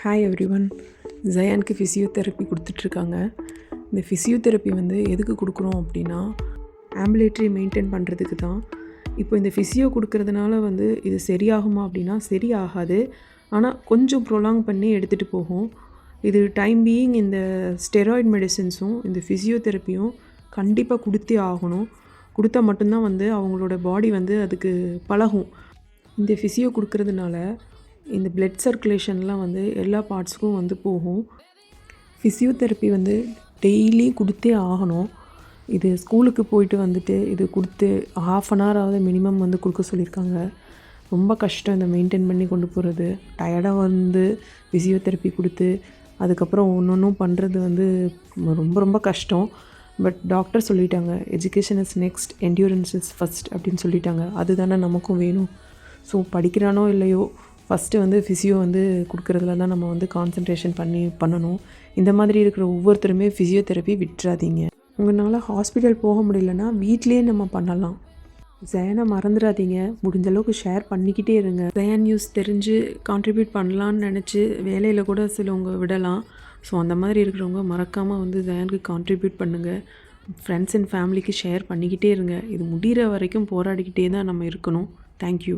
Hi everyone. ஜயானுக்கு physiotherapy கொடுத்துட்ருக்காங்க. இந்த physiotherapy வந்து எதுக்கு கொடுக்குறோம் அப்படின்னா, ஆம்புலேட்டரி மெயின்டைன் பண்ணுறதுக்கு தான். இப்போ இந்த ஃபிசியோ கொடுக்கறதுனால வந்து இது சரியாகுமா அப்படின்னா சரி ஆகாது. ஆனால் கொஞ்சம் ப்ரொலாங் பண்ணி எடுத்துகிட்டு போகும். இது டைம் பீயிங் இந்த ஸ்டெராய்டு மெடிசின்ஸும் இந்த ஃபிசியோதெரப்பியும் கண்டிப்பாக கொடுத்தே ஆகணும். கொடுத்தா மட்டும்தான் வந்து அவங்களோட பாடி வந்து அதுக்கு பழகும். இந்த ஃபிசியோ கொடுக்கறதுனால இந்த பிளட் சர்க்குலேஷன்லாம் வந்து எல்லா பார்ட்ஸுக்கும் வந்து போகும். ஃபிசியோதெரப்பி வந்து டெய்லி கொடுத்தே ஆகணும். இது ஸ்கூலுக்கு போயிட்டு வந்துட்டு இது கொடுத்து 1/2 ஆவது மினிமம் வந்து கொடுக்க சொல்லியிருக்காங்க. ரொம்ப கஷ்டம் இதை மெயின்டைன் பண்ணி கொண்டு போகிறது. டயர்டாக வந்து ஃபிசியோதெரப்பி கொடுத்து அதுக்கப்புறம் ஒன்றும் பண்ணுறது வந்து ரொம்ப ரொம்ப கஷ்டம். பட் டாக்டர் சொல்லிட்டாங்க, education is next, endurance is first அப்படின்னு சொல்லிட்டாங்க. அதுதானே நமக்கும் வேணும். ஸோ படிக்கிறானோ இல்லையோ ஃபஸ்ட்டு வந்து ஃபிசியோ வந்து கொடுக்குறதுல தான் நம்ம வந்து கான்சன்ட்ரேஷன் பண்ணணும். இந்த மாதிரி இருக்கிற ஒவ்வொருத்தருமே ஃபிசியோதெரப்பி விட்டுறாதீங்க. உங்களால் ஹாஸ்பிட்டல் போக முடியலன்னா வீட்லேயே நம்ம பண்ணலாம். ஜயானை மறந்துடாதீங்க. முடிஞ்ச அளவுக்கு ஷேர் பண்ணிக்கிட்டே இருங்க. ஜயான் நியூஸ் தெரிஞ்சு கான்ட்ரிபியூட் பண்ணலான்னு நினச்சி வேலையில் கூட சிலவங்க விடலாம். ஸோ அந்த மாதிரி இருக்கிறவங்க மறக்காமல் வந்து ஜயானுக்கு கான்ட்ரிபியூட் பண்ணுங்கள். ஃப்ரெண்ட்ஸ் அண்ட் ஃபேமிலிக்கு ஷேர் பண்ணிக்கிட்டே இருங்க. இது முடிகிற வரைக்கும் போராடிக்கிட்டே தான் நம்ம இருக்கணும். தேங்க்யூ.